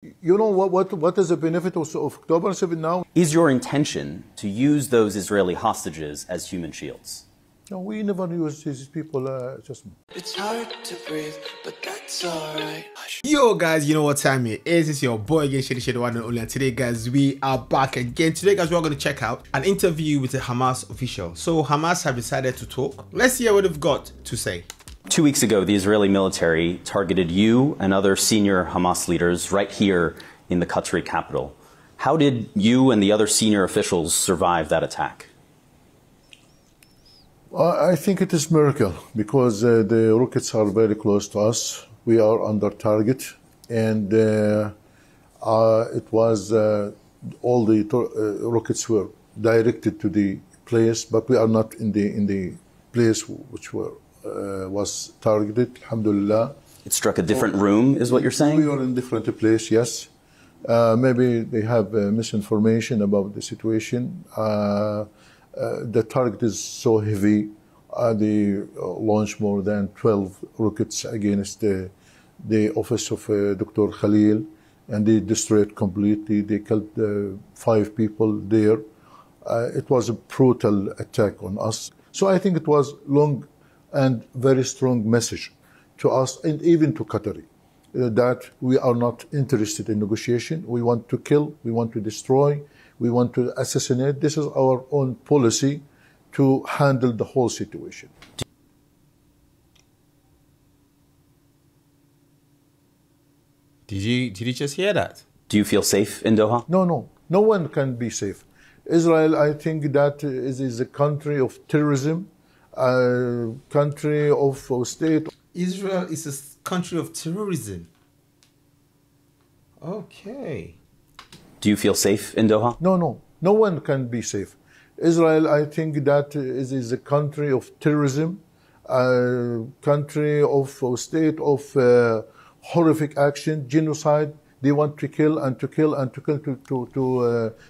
You know what is the benefit of October 7 now? Is your intention to use those Israeli hostages as human shields? No, we never use these people just. It's hard to breathe, but that's alright. Yo guys, you know what time it is? It's your boy again, Shady, one and only. And today guys, we are back again. Today guys, we're going to check out an interview with a Hamas official. So Hamas have decided to talk. Let's hear what they've got to say. 2 weeks ago, the Israeli military targeted you and other senior Hamas leaders right here in the Qatari capital. How did you and the other senior officials survive that attack? I think it is a miracle because the rockets are very close to us. We are under target, and it was all the rockets were directed to the place, but we are not in the place which was targeted. Alhamdulillah. It struck a different room, is what you're saying? We are in different place, yes. Maybe they have misinformation about the situation. The target is so heavy. They launched more than 12 rockets against the office of Dr. Khalil, and they destroyed completely. They killed 5 people there. It was a brutal attack on us. So I think it was long and very strong message to us and even to Qatari that we are not interested in negotiation. We want to kill, we want to destroy, we want to assassinate. This is our own policy to handle the whole situation. Did you just hear that? Do you feel safe in Doha? No one can be safe. Israel, I think that is a country of terrorism, a country of state. Israel is a country of terrorism. Okay. Do you feel safe in Doha? No one can be safe. Israel, I think that is a country of terrorism, a country of state of horrific action, genocide. They want to kill and to kill and to kill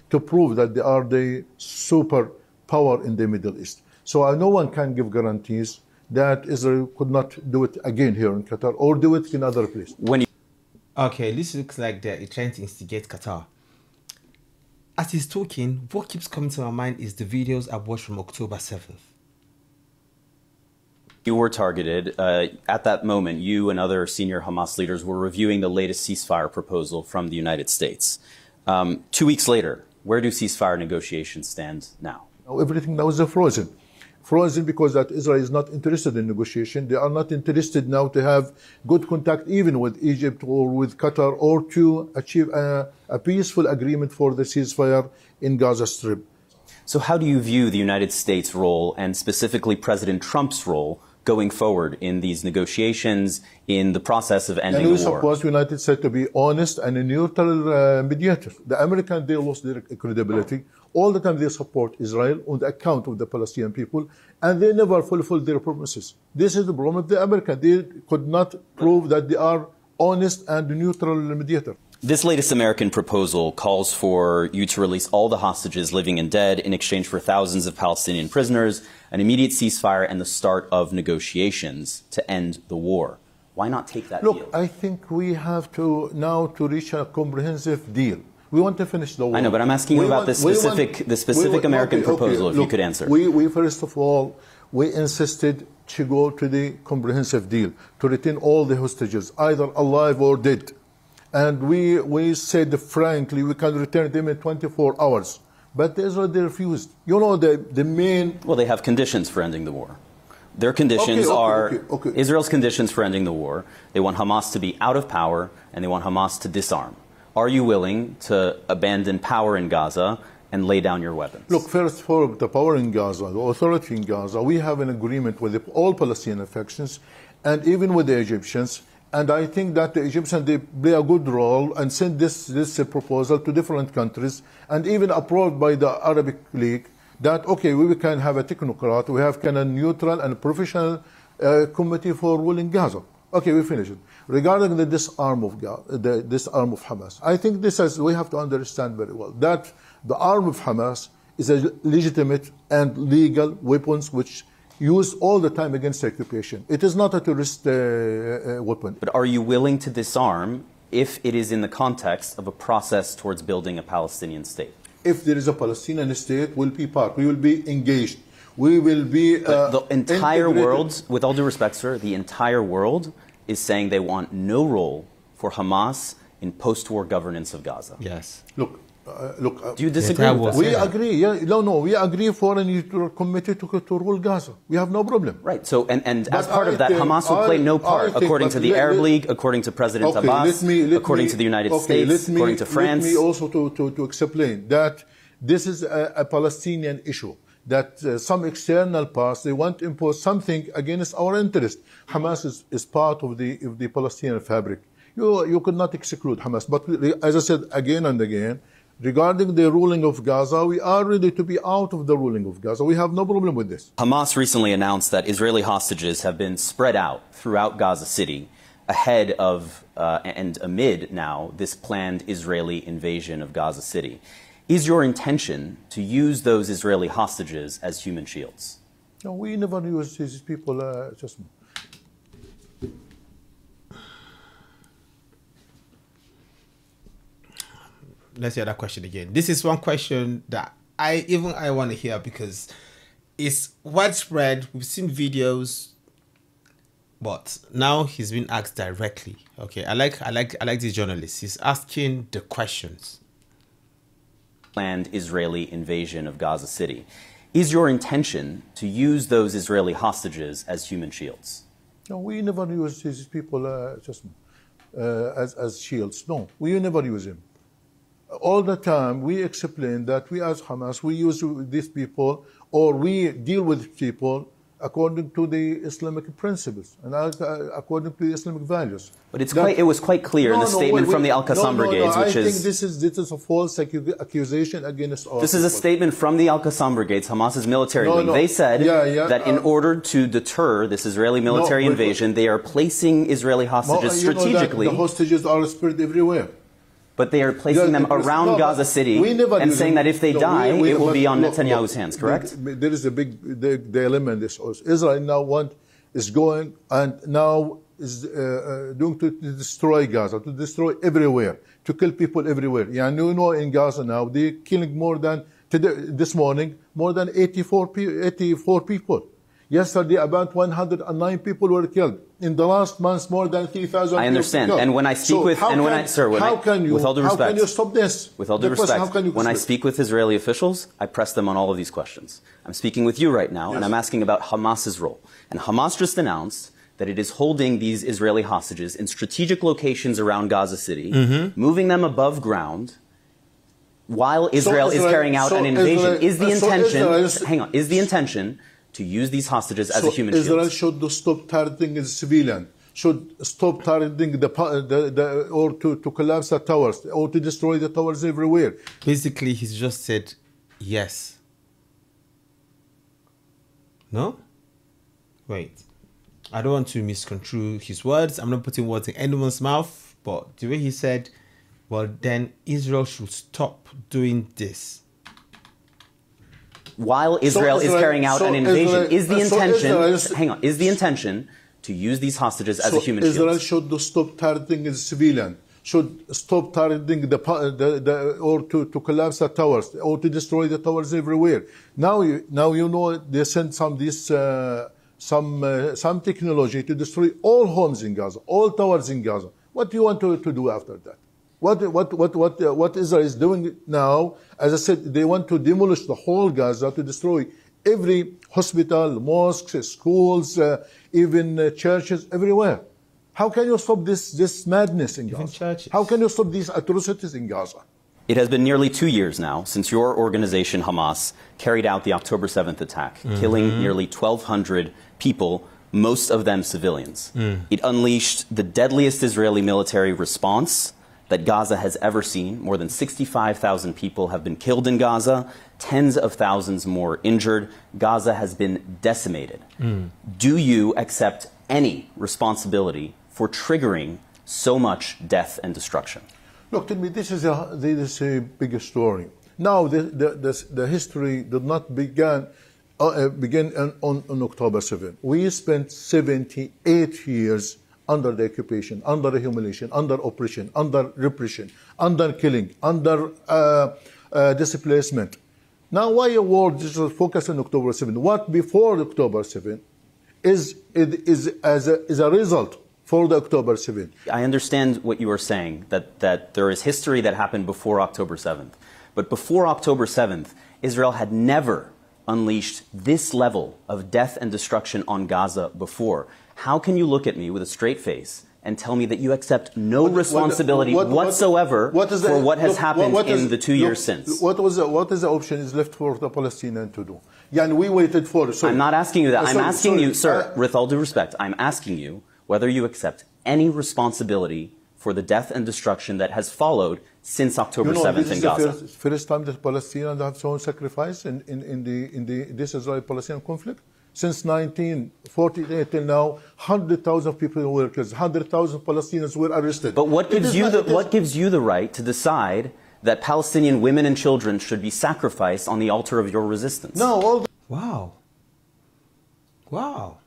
to prove that they are the super power in the Middle East. So no one can give guarantees that Israel could not do it again here in Qatar or do it in other places. Okay, this looks like they're trying to instigate Qatar. As he's talking, what keeps coming to my mind is the videos I've watched from October 7th. You were targeted. At that moment, you and other senior Hamas leaders were reviewing the latest ceasefire proposal from the United States. 2 weeks later, where do ceasefire negotiations stand now? Everything now is frozen. Frozen because that Israel is not interested in negotiation. They are not interested now to have good contact even with Egypt or with Qatar or to achieve a peaceful agreement for the ceasefire in Gaza Strip. So how do you view the United States' role and specifically President Trump's role going forward in these negotiations, in the process of ending the war? And we suppose the United States to be honest and a neutral mediator. The Americans, they lost their credibility. All the time they support Israel on the account of the Palestinian people, and they never fulfilled their promises. This is the problem of the Americans. They could not prove that they are honest and neutral mediator. This latest American proposal calls for you to release all the hostages, living and dead, in exchange for thousands of Palestinian prisoners, an immediate ceasefire, and the start of negotiations to end the war. Why not take that deal? Look, I think we have to now to reach a comprehensive deal. We want to finish the war. I know, but I'm asking you about the specific American proposal, if you could answer. We first of all, we insisted to go to the comprehensive deal, to retain all the hostages, either alive or dead. And we said frankly, we can return them in 24 hours. But Israel, they refused. You know, the main... Well, they have conditions for ending the war. Their conditions are Israel's conditions for ending the war. They want Hamas to be out of power, and they want Hamas to disarm. Are you willing to abandon power in Gaza and lay down your weapons? Look, first for the power in Gaza, the authority in Gaza, we have an agreement with all Palestinian factions and even with the Egyptians. And I think that the Egyptians, they play a good role and send this proposal to different countries and even approved by the Arabic League that, okay, we can have a technocrat, we have kind of neutral and professional committee for ruling Gaza. Okay, we finish it. Regarding the disarm of Hamas, I think we have to understand very well that the arm of Hamas is a legitimate and legal weapons which used all the time against occupation. It is not a terrorist weapon. But are you willing to disarm if it is in the context of a process towards building a Palestinian state. If there is a Palestinian state, we'll be part. We will be engaged. We will be the entire integrated. world, with all due respect, sir, the entire world is saying they want no role for Hamas in post-war governance of Gaza. Yes. Look. Do you disagree with that? We agree. Yeah, no. We agree for and you are committed to rule Gaza. We have no problem. Right. So, and as part of that, Hamas will play no part, according to the Arab League, according to President Abbas, according to the United States, according to France. Let me also to explain that this is a Palestinian issue. That some external powers, they want to impose something against our interest. Hamas is part of the Palestinian fabric. You could not exclude Hamas. But as I said again and again, regarding the ruling of Gaza, we are ready to be out of the ruling of Gaza. We have no problem with this. Hamas recently announced that Israeli hostages have been spread out throughout Gaza City ahead of and amid now this planned Israeli invasion of Gaza City. Is your intention to use those Israeli hostages as human shields? No, we never use these people. Let's hear that question again. This is one question that I want to hear because it's widespread. We've seen videos, but now he's been asked directly. Okay, I like this journalist. He's asking the questions. Planned Israeli invasion of Gaza City. Is your intention to use those Israeli hostages as human shields? No, we never use these people as shields. No, we never use them. All the time we explain that we as Hamas, we use these people or we deal with people according to the Islamic principles and according to the Islamic values. But it was quite clear in the statement from the Al-Qassam Brigades, which I think this is a false accusation against us. This is a statement from the Al-Qassam Brigades, Hamas's military wing. They said that in order to deter this Israeli military invasion, they are placing Israeli hostages strategically. The hostages are spread everywhere. But they are placing them around Gaza City and saying that if they die, it will be on Netanyahu's hands, correct? There is a big dilemma in this also. Israel now is going and now is doing to destroy Gaza, to destroy everywhere, to kill people everywhere. Yeah, you know in Gaza now, they're killing more than, this morning, more than 84 people. Yesterday, about 109 people were killed. In the last month, more than 3,000 I understand. people. And when I speak with, and when I, sir, with all due respect, how can you stop this? With all due respect, when I speak with Israeli officials, I press them on all of these questions. I'm speaking with you right now, and I'm asking about Hamas's role. And Hamas just announced that it is holding these Israeli hostages in strategic locations around Gaza City, moving them above ground, while Israel is carrying out an invasion. Is the intention, hang on, is the intention to use these hostages as a human shield? Israel should stop targeting the civilian, should stop targeting or to collapse the towers, or to destroy the towers everywhere. Basically, he's just said yes. No? Wait. I don't want to misconstrue his words. I'm not putting words in anyone's mouth, but the way he said, well, then Israel should stop doing this. While Israel is carrying out an invasion, is the intention, hang on, is the intention to use these hostages as a human shield? Israel should stop targeting the civilian, should stop targeting or to collapse the towers, or to destroy the towers everywhere. Now you know they sent some technology to destroy all homes in Gaza, all towers in Gaza. What do you want to do after that? What Israel is doing now, as I said, they want to demolish the whole Gaza, to destroy every hospital, mosques, schools, even churches, everywhere. How can you stop this madness in Gaza? How can you stop these atrocities in Gaza? It has been nearly 2 years now since your organization, Hamas, carried out the October 7th attack, killing nearly 1,200 people, most of them civilians. It unleashed the deadliest Israeli military response that Gaza has ever seen. More than 65,000 people have been killed in Gaza, tens of thousands more injured. Gaza has been decimated. Do you accept any responsibility for triggering so much death and destruction? Look, to me, this is a big story. Now, the history did not begin on October 7. We spent 78 years under the occupation, under the humiliation, under oppression, under repression, under killing, under displacement. Now, why a war just focus on October 7? What before October 7 is a result for the October 7. I understand what you are saying, that there is history that happened before October 7th. But before October 7th, Israel had never unleashed this level of death and destruction on Gaza before. How can you look at me with a straight face and tell me that you accept no responsibility whatsoever for what has happened in the 2 years since? What is the option is left for the Palestinians to do? Yeah, and we waited for... I'm not asking you that. I'm asking you, sir, with all due respect, I'm asking you whether you accept any responsibility for the death and destruction that has folled since October 7th in Gaza. This is the first time that Palestinians have shown sacrifice in this Israeli-Palestinian conflict. Since 1948 till now, 100,000 people were killed, 100,000 Palestinians were arrested. But what gives you the right to decide that Palestinian women and children should be sacrificed on the altar of your resistance? No, Wow. Wow.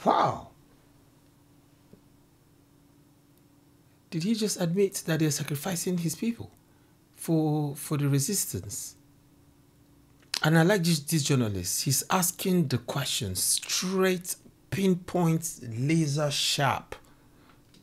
Wow. Did he just admit that they're sacrificing his people for the resistance? And I like this journalist. He's asking the questions straight, pinpoint, laser sharp.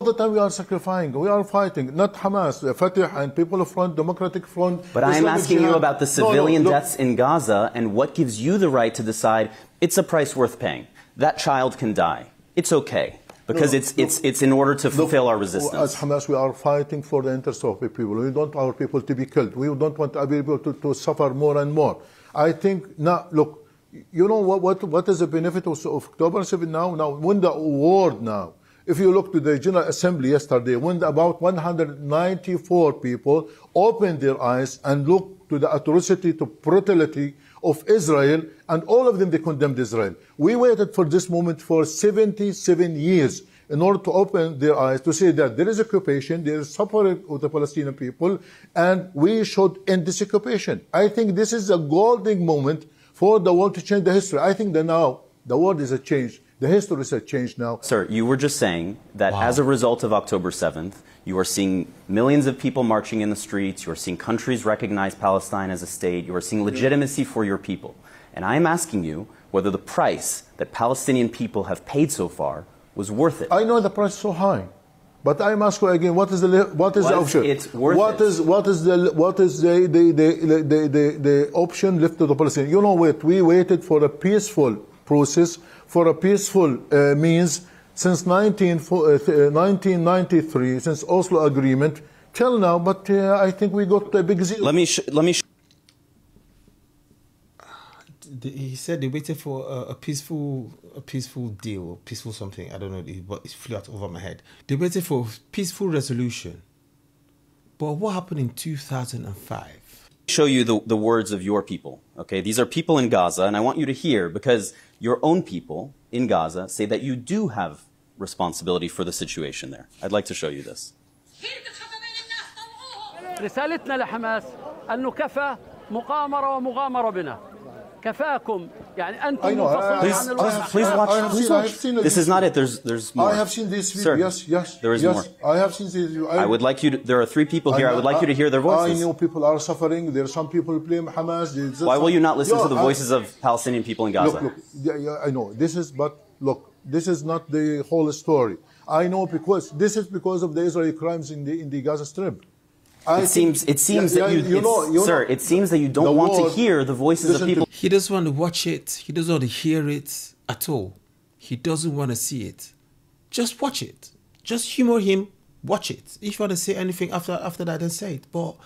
All the time we are sacrificing, we are fighting, not Hamas, Fatah and People Front, Democratic Front. But I am asking you about the civilian deaths in Gaza and what gives you the right to decide it's a price worth paying. That child can die. It's okay. Because it's in order to fulfill our resistance. As Hamas, we are fighting for the interests of the people. We don't want our people to be killed. We don't want our people to suffer more and more. I think now, look, you know what is the benefit of October 7 now? Now, when the award now, if you look to the General Assembly yesterday, when about 194 people opened their eyes and looked to the atrocity, to brutality of Israel, and all of them, they condemned Israel. We waited for this moment for 77 years in order to open their eyes to say that there is occupation, there is suffering of the Palestinian people, and we should end this occupation. I think this is a golden moment for the world to change the history. I think that now the world is a change. The history is a change now. Sir, you were just saying that as a result of October 7th, you are seeing millions of people marching in the streets, you are seeing countries recognize Palestine as a state, you are seeing legitimacy for your people. And I am asking you whether the price that Palestinian people have paid so far was worth it. I know the price is so high, but I'm asking again, what is the option? It's worth the option left to the Palestinians? You know what? We waited for a peaceful process, for a peaceful means since 1993, since Oslo Agreement till now. But I think we got a big zero. Let me. He said they waited for a peaceful deal, peaceful something. I don't know, but it flew out over my head. They waited for peaceful resolution. But what happened in 2005? Show you the words of your people. Okay, these are people in Gaza, and I want you to hear, because your own people in Gaza say that you do have responsibility for the situation there. I'd like to show you this. رسالتنا لحماس أنه كفى مقامرة ومغامرة بنا. كفاكم يعني أنتم Please watch. This is not it. There's more. I have seen this video. Sir, yes. There is more. I have seen this video. I would like you to. There are 3 people here. I would like you to hear their voices. I know people are suffering. There are some people blame Hamas. Why will you not listen to the voices of Palestinian people in Gaza? Look. Yeah, I know. This is not the whole story. I know because this is because of the Israeli crimes in the Gaza Strip. It seems that sir, it seems that you don't want to hear the voices of people. He doesn't want to watch it. He doesn't want to hear it at all. He doesn't want to see it. Just watch it. Just humor him. Watch it. If you want to say anything after that, then say it. But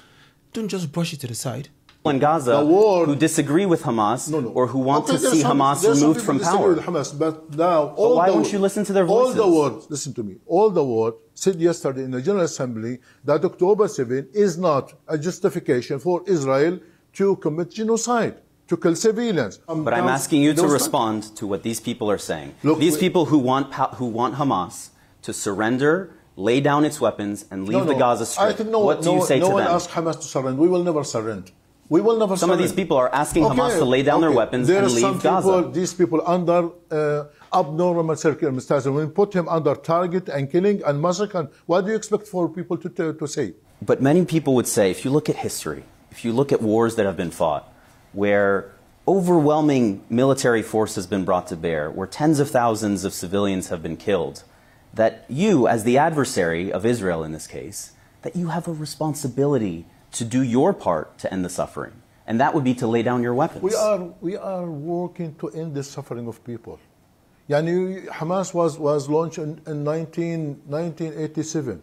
don't just brush it to the side. In Gaza who disagree with Hamas or who want to see Hamas removed from power. Hamas, but now, why won't you listen to their voices? All the world, listen to me, all the world said yesterday in the General Assembly that October 7 is not a justification for Israel to commit genocide, to kill civilians. But I'm asking you to respond to what these people are saying. Look, these people who want Hamas to surrender, lay down its weapons, and leave the Gaza Strip. I think what do you say to them? No one asked Hamas to surrender. We will never surrender. We will never Some of these people are asking Hamas to lay down their weapons and leave Gaza. These people under abnormal circumstances. When we put him under target and killing and massacre, what do you expect for people to say? But many people would say, if you look at history, if you look at wars that have been fought, where overwhelming military force has been brought to bear, where tens of thousands of civilians have been killed, that you, as the adversary of Israel in this case, that you have a responsibility to do your part to end the suffering. And that would be to lay down your weapons. We are working to end the suffering of people. Hamas was launched in 1987.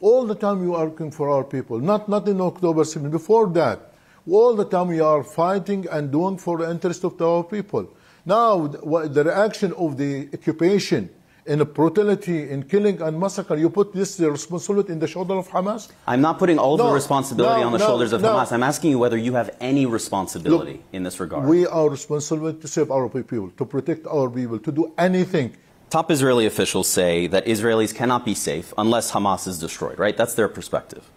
All the time we are working for our people, not in October 7. Before that, all the time we are fighting and doing for the interest of our people. Now, the reaction of the occupation in brutality, in killing and massacre, you put this responsibility in the shoulder of Hamas? I'm not putting all of the responsibility on the shoulders of Hamas. I'm asking you whether you have any responsibility in this regard. We are responsible to save our people, to protect our people, to do anything. Top Israeli officials say that Israelis cannot be safe unless Hamas is destroyed, right? That's their perspective.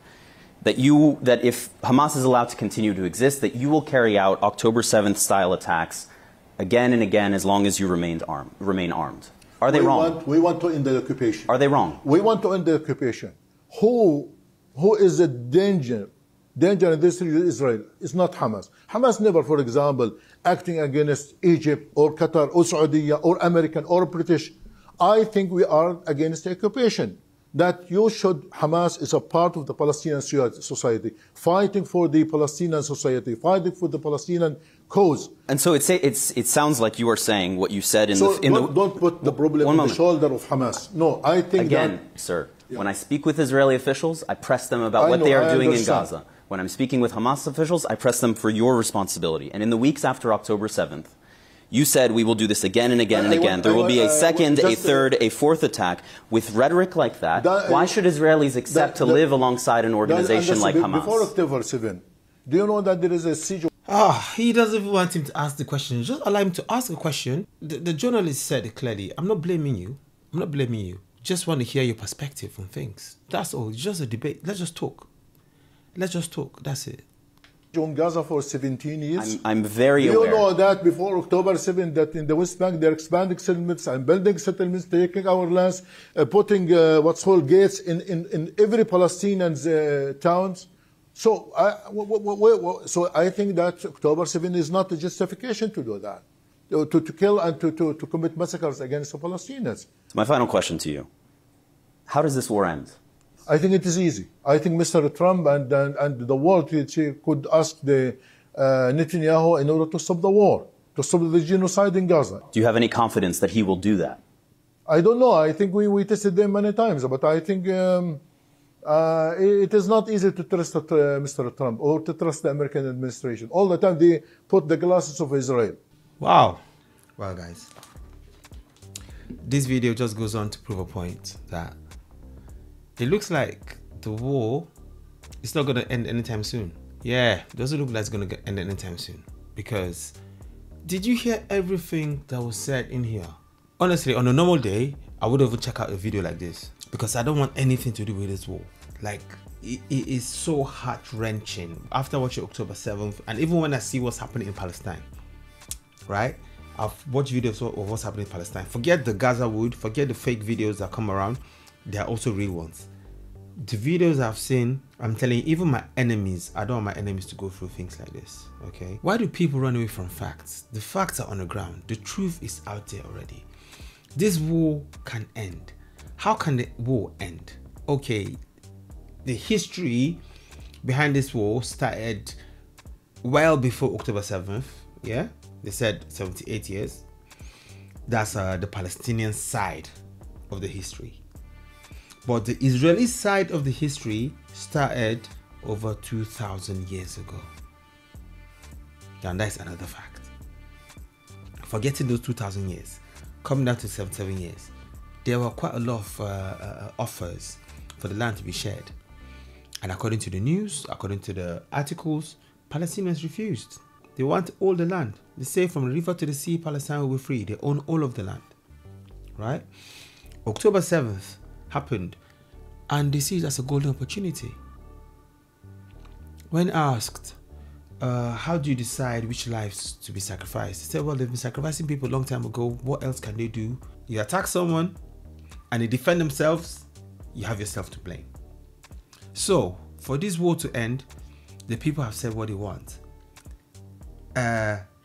That if Hamas is allowed to continue to exist, that you will carry out October 7th style attacks again and again as long as you remain armed. Are they wrong? We want to end the occupation. Are they wrong? We want to end the occupation. Who is a danger in this Israel? It's not Hamas. Hamas never, for example, acting against Egypt or Qatar or Saudi or American or British. I think we are against the occupation. That Hamas is a part of the Palestinian society, fighting for the Palestinian society, fighting for the Palestinian cause. And so it sounds like you are saying what you said in don't put the problem on the shoulder of Hamas. No, I think sir, when I speak with Israeli officials, I press them about what they are doing in Gaza. When I'm speaking with Hamas officials, I press them for your responsibility. And in the weeks after October 7th, you said we will do this again and again and again. There will be a second, a third, a fourth attack. With rhetoric like that, why should Israelis accept to live alongside an organization like Hamas? Before October 7, do you know that there is a siege? He doesn't even want him to ask the question. Just allow him to ask a question. The journalist said it clearly. I'm not blaming you. I'm not blaming you. Just want to hear your perspective on things. That's all. It's just a debate. Let's just talk. Let's just talk. That's it. On Gaza for 17 years. I'm very aware. You know that before October 7, that in the West Bank they're expanding settlements and building settlements, taking our lands, putting what's called gates in every Palestinian's towns. So I think that October 7 is not a justification to do that, to kill and to commit massacres against the Palestinians. So my final question to you: how does this war end? I think it is easy. I think Mr. Trump and the world could ask the Netanyahu in order to stop the war, to stop the genocide in Gaza. Do you have any confidence that he will do that? I don't know. I think we tested them many times, but I think it is not easy to trust Mr. Trump or to trust the American administration. All the time they put the glasses of Israel. Wow. Well, guys, this video just goes on to prove a point that it looks like the war is not going to end anytime soon. Yeah, it doesn't look like it's going to end anytime soon. Because did you hear everything that was said in here? Honestly, on a normal day, I would even check out a video like this. Because I don't want anything to do with this war. Like, it is so heart-wrenching. After watching October 7th, and even when I see what's happening in Palestine, right? I've watched videos of what's happening in Palestine. Forget the Gaza wood, forget the fake videos that come around. They are also real ones. The videos I've seen, I'm telling you, even my enemies, I don't want my enemies to go through things like this, okay? Why do people run away from facts? The facts are on the ground. The truth is out there already. This war can end. How can the war end? Okay, the history behind this war started well before October 7th, yeah? They said 78 years. That's the Palestinian side of the history. But the Israeli side of the history started over 2,000 years ago. And that's another fact. Forgetting those 2,000 years, coming down to 77 years, there were quite a lot of offers for the land to be shared. And according to the news, according to the articles, Palestinians refused. They want all the land. They say from the river to the sea, Palestine will be free. They own all of the land, right? October 7th happened, and they see it as a golden opportunity. When asked, how do you decide which lives to be sacrificed? He said, well, they've been sacrificing people a long time ago. What else can they do? You attack someone and they defend themselves, you have yourself to blame. So, for this war to end, the people have said what they want.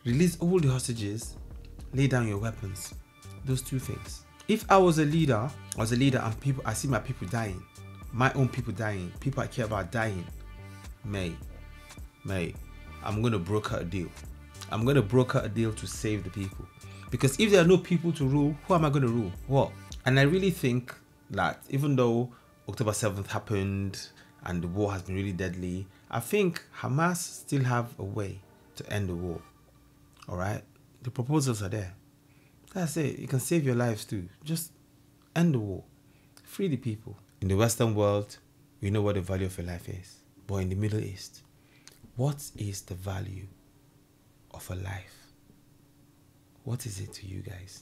Release all the hostages, lay down your weapons. Those two things. If I was a leader and I see my people dying, my own people dying, people I care about dying, May, I'm going to broker a deal. I'm going to broker a deal to save the people. Because if there are no people to rule, who am I going to rule? What? And I really think that even though October 7th happened and the war has been really deadly, I think Hamas still have a way to end the war. All right? The proposals are there. That's it. You can save your lives too. Just end the war. Free the people. In the Western world, we know what the value of a life is. But in the Middle East, what is the value of a life? What is it to you guys?